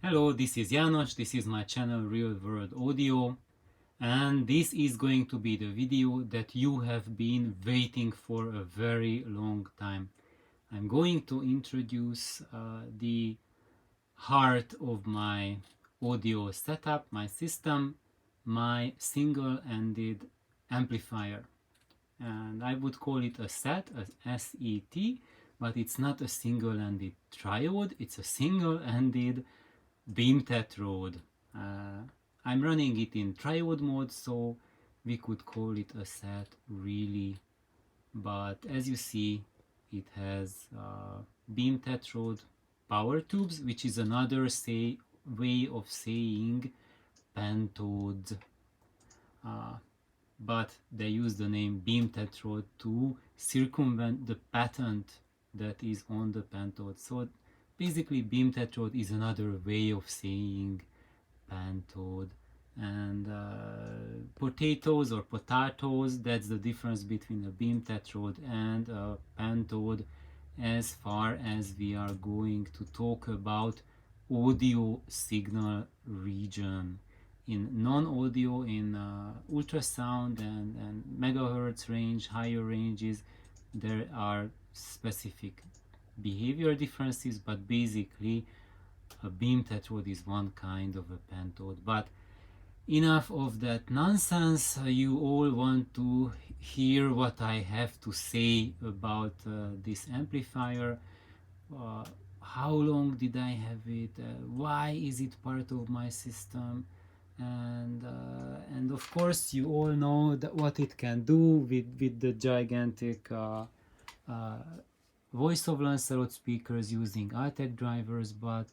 Hello, this is János, this is my channel Real World Audio, and this is going to be the video that you have been waiting for a very long time. I'm going to introduce the heart of my audio setup, my system, my single-ended amplifier. And I would call it a SET, a S-E-T, but it's not a single-ended triode, it's a single-ended beam tetrode. I'm running it in triode mode, so we could call it a set really, but as you see it has beam tetrode power tubes, which is another way of saying pentode, but they use the name beam tetrode to circumvent the patent that is on the pentode. So basically beam tetrode is another way of saying pentode. And potatoes or potatoes, that's the difference between a beam tetrode and a pentode, as far as we are going to talk about audio signal region. In non-audio, in ultrasound and megahertz range, higher ranges, there are specific behavior differences, but basically a beam tetrode is one kind of a pentode. But enough of that nonsense. You all want to hear what I have to say about this amplifier. How long did I have it? Why is it part of my system? And of course you all know that what it can do with the gigantic voice over Lancelot speakers using Altec drivers, but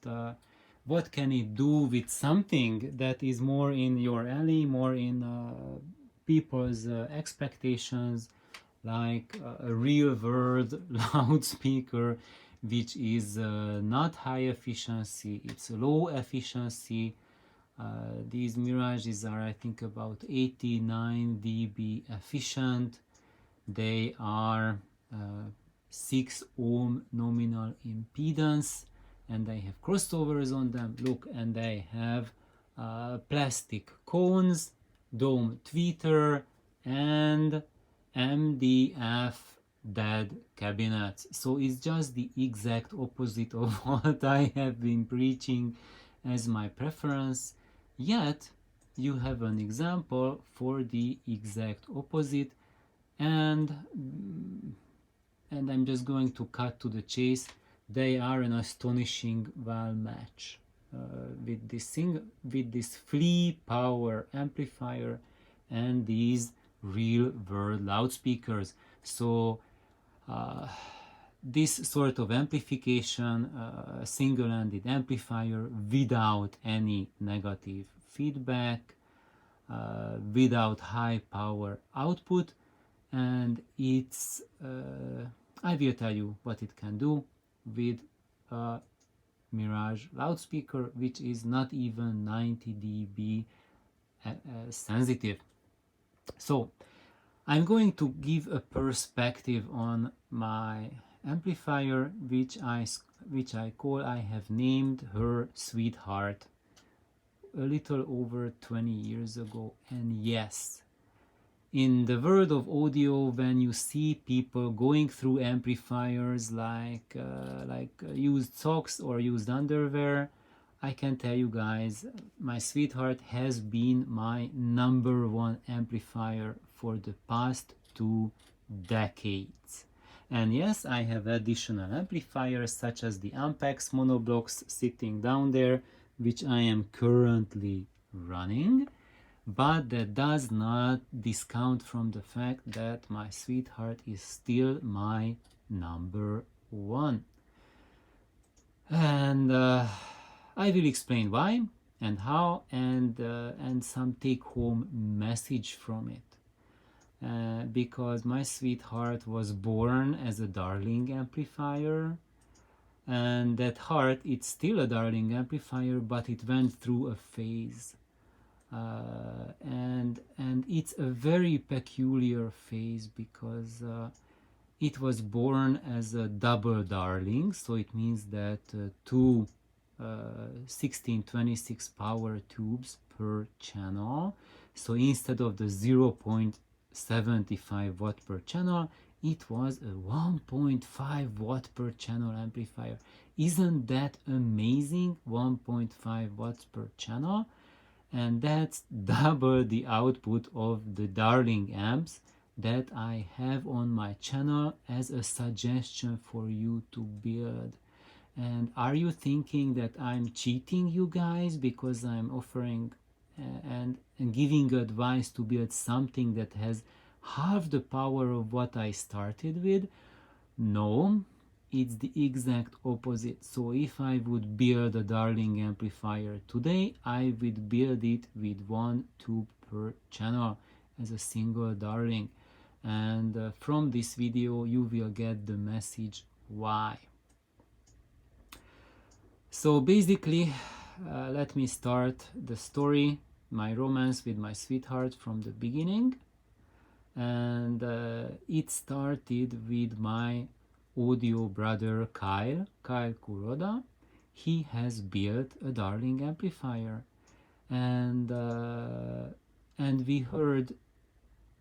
what can it do with something that is more in your alley, more in people's expectations, like a real world loudspeaker, which is not high efficiency, it's low efficiency. These Mirages are, I think, about 89 dB efficient. They are 6 ohm nominal impedance, and they have crossovers on them. Look, and they have plastic cones, dome tweeter, and MDF dead cabinets. So it's just the exact opposite of what I have been preaching as my preference. Yet you have an example for the exact opposite, and I'm just going to cut to the chase. They are an astonishing well match with this flea power amplifier and these real world loudspeakers. So this sort of amplification, single-ended amplifier without any negative feedback, without high power output, and it's I will tell you what it can do with a Mirage loudspeaker, which is not even 90 dB sensitive. So I'm going to give a perspective on my amplifier, which I have named her sweetheart a little over 20 years ago. And yes, in the world of audio, when you see people going through amplifiers like used socks or used underwear, I can tell you guys, my sweetheart has been my #1 amplifier for the past 2 decades. And yes, I have additional amplifiers such as the Ampex monoblocks sitting down there, which I am currently running, but that does not discount from the fact that my sweetheart is still my #1. And I will explain why and how, and some take-home message from it. Because my sweetheart was born as a darling amplifier, and that heart, it's still a darling amplifier, but it went through a phase. And it's a very peculiar phase because it was born as a double darling, so it means that two 1626 power tubes per channel. So instead of the 0.75 watt per channel, it was a 1.5 watt per channel amplifier. Isn't that amazing? 1.5 watts per channel, and that's double the output of the Darling amps that I have on my channel as a suggestion for you to build. And are you thinking that I'm cheating you guys because I'm offering and giving advice to build something that has half the power of what I started with? No, it's the exact opposite. So if I would build a Darling amplifier today, I would build it with one tube per channel as a single Darling. And from this video you will get the message why. So basically, let me start the story, my romance with my sweetheart from the beginning. And it started with my audio brother Kyle Kuroda. He has built a Darling amplifier, and we heard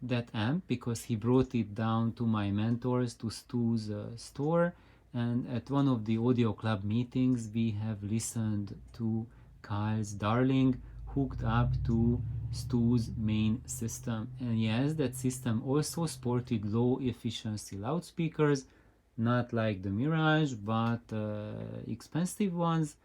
that amp because he brought it down to my mentors, to Stu's store, and at one of the audio club meetings we have listened to Kyle's Darling hooked up to Stu's main system. And yes, that system also sported low efficiency loudspeakers, not like the Mirage, but expensive ones.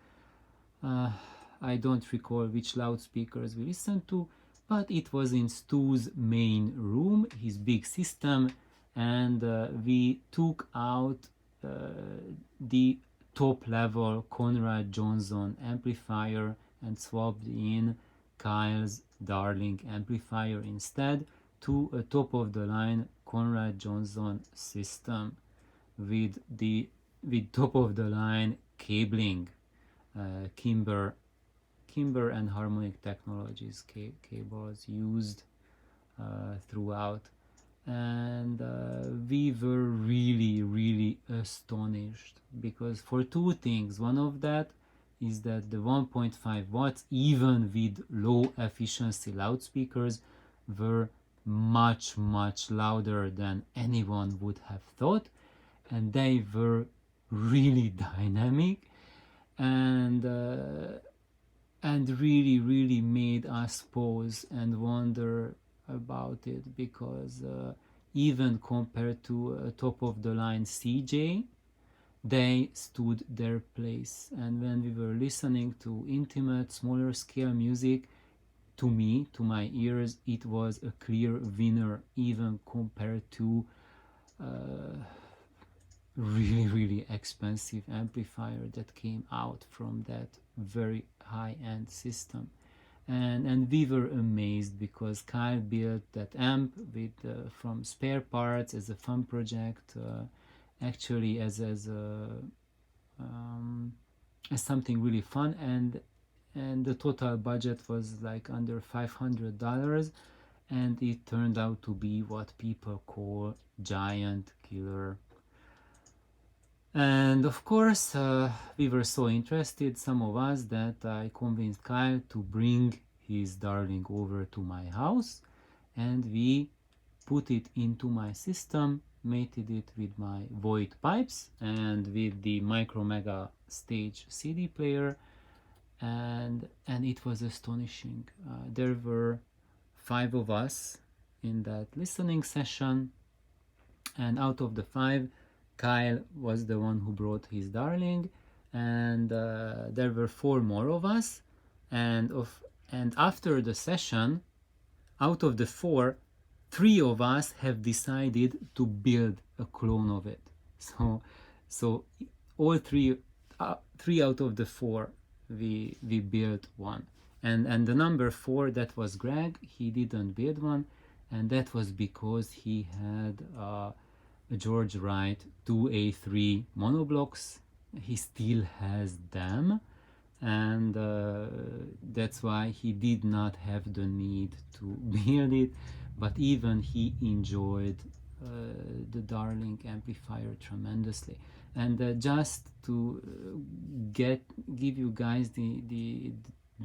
I don't recall which loudspeakers we listened to, but it was in Stu's main room, his big system, and we took out the top level Conrad Johnson amplifier and swapped in Kyle's Darling amplifier instead to a top of the line Conrad Johnson system with top of the line cabling, Kimber and Harmonic Technologies cables used throughout. And we were really astonished because for two things. One of that is that the 1.5 watts, even with low efficiency loudspeakers, were much louder than anyone would have thought, and they were really dynamic and really made us pause and wonder about it, because even compared to a top of the line CJ, they stood their place. And when we were listening to intimate, smaller scale music, to me, to my ears, it was a clear winner, even compared to really expensive amplifier that came out from that very high-end system. And we were amazed because Kyle built that amp with from spare parts as a fun project, actually as something really fun, and the total budget was like under $500, and it turned out to be what people call giant killer. And of course, we were so interested, some of us, that I convinced Kyle to bring his Darling over to my house, and we put it into my system, mated it with my Void pipes and with the Micro Mega Stage CD player, and it was astonishing. There were 5 of us in that listening session, and out of the 5, Kyle was the one who brought his Darling, and there were 4 more of us, and after the session, out of the 4, 3 of us have decided to build a clone of it. So all 3 out of the 4, we built one, and the number 4, that was Greg, he didn't build one, and that was because he had a George Wright 2A3 monoblocks. He still has them, and that's why he did not have the need to build it, but even he enjoyed the Darling amplifier tremendously. And just to give you guys the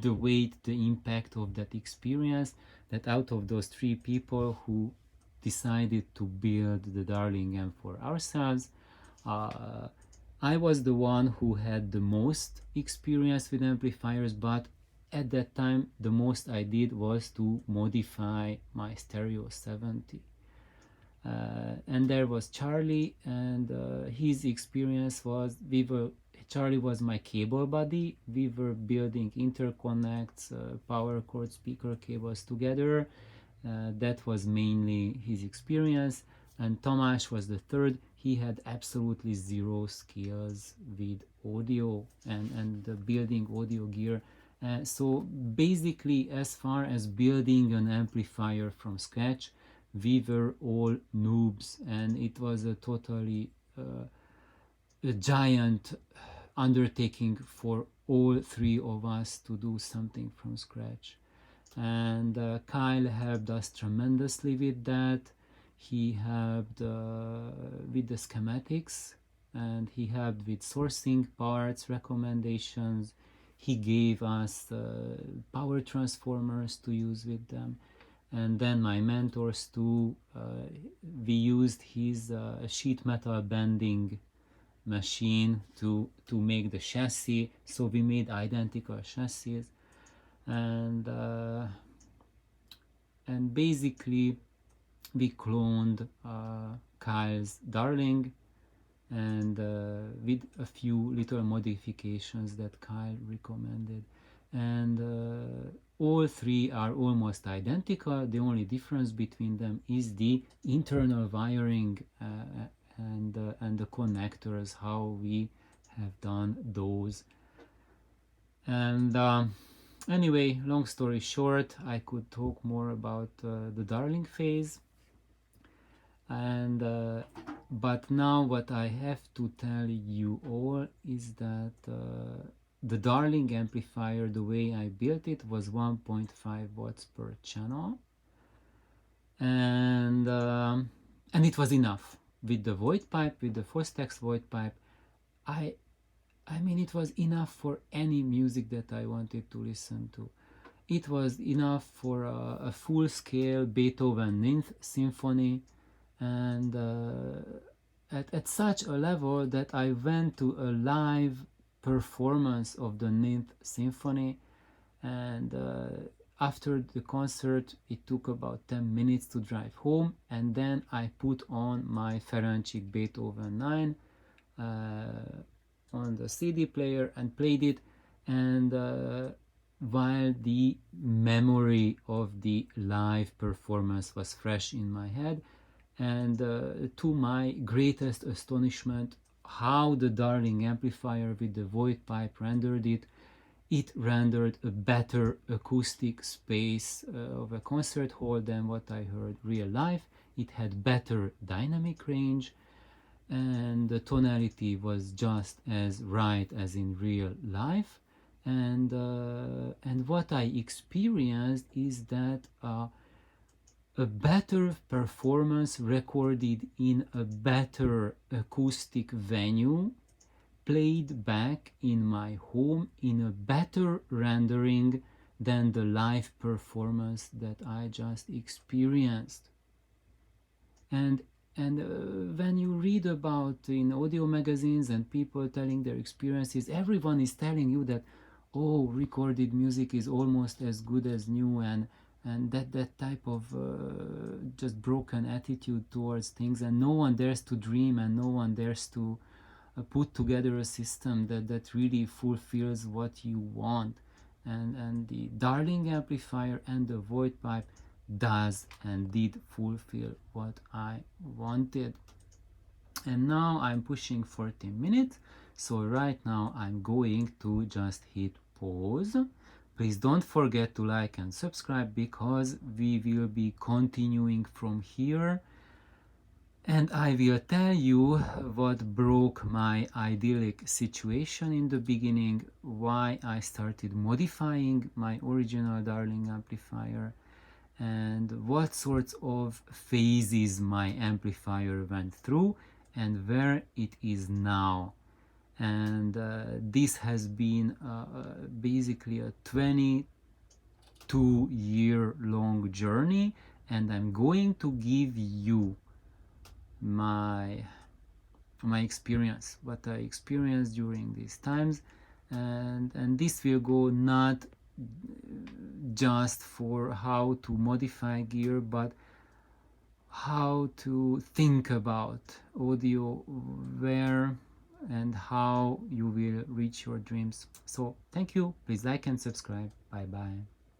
weight, the impact of that experience, that out of those 3 people who decided to build the Darling amp for ourselves, I was the one who had the most experience with amplifiers, but at that time the most I did was to modify my Stereo 70. And there was Charlie, and his experience was, Charlie was my cable buddy. We were building interconnects, power cord, speaker cables together. That was mainly his experience. And Tamás was the third. He had absolutely zero skills with audio and building audio gear. So basically, as far as building an amplifier from scratch, we were all noobs, and it was a totally a giant undertaking for all 3 of us to do something from scratch. And Kyle helped us tremendously with that. He helped with the schematics, and he helped with sourcing parts, recommendations. He gave us power transformers to use with them. And then my mentors too, we used his sheet metal bending machine to make the chassis. So we made identical chassis, and basically we cloned Kyle's Darling, and with a few little modifications that Kyle recommended. And all 3 are almost identical. The only difference between them is the internal wiring and the connectors, how we have done those. And anyway, long story short, I could talk more about the Darling phase. And but now what I have to tell you all is that the Darling amplifier, the way I built it, was 1.5 watts per channel, and it was enough with the void pipe, with the Fostex void pipe. I mean, it was enough for any music that I wanted to listen to. It was enough for a full-scale Beethoven Ninth Symphony, and at such a level that I went to a live performance of the Ninth Symphony, and after the concert it took about 10 minutes to drive home, and then I put on my Ferenczik Beethoven 9 on the CD player and played it, and while the memory of the live performance was fresh in my head, and to my greatest astonishment, how the Darling amplifier with the void pipe rendered it. It rendered a better acoustic space of a concert hall than what I heard real live. It had better dynamic range, and the tonality was just as right as in real life. And what I experienced is that a better performance recorded in a better acoustic venue, played back in my home in a better rendering than the live performance that I just experienced. And when you read about in audio magazines and people telling their experiences, everyone is telling you that, oh, recorded music is almost as good as new, and that type of just broken attitude towards things, and no one dares to dream, and no one dares to put together a system that really fulfills what you want. And the Darling amplifier and the void pipe does and did fulfill what I wanted. And now I'm pushing 14 minutes, so right now I'm going to just hit pause. Please don't forget to like and subscribe, because we will be continuing from here, and I will tell you what broke my idyllic situation in the beginning, why I started modifying my original Darling amplifier, and what sorts of phases my amplifier went through, and where it is now. And this has been basically a 22-year long journey, and I'm going to give you my experience, what I experienced during these times, and this will go not just for how to modify gear, but how to think about audio, where and how you will reach your dreams. So thank you, please like and subscribe. Bye bye.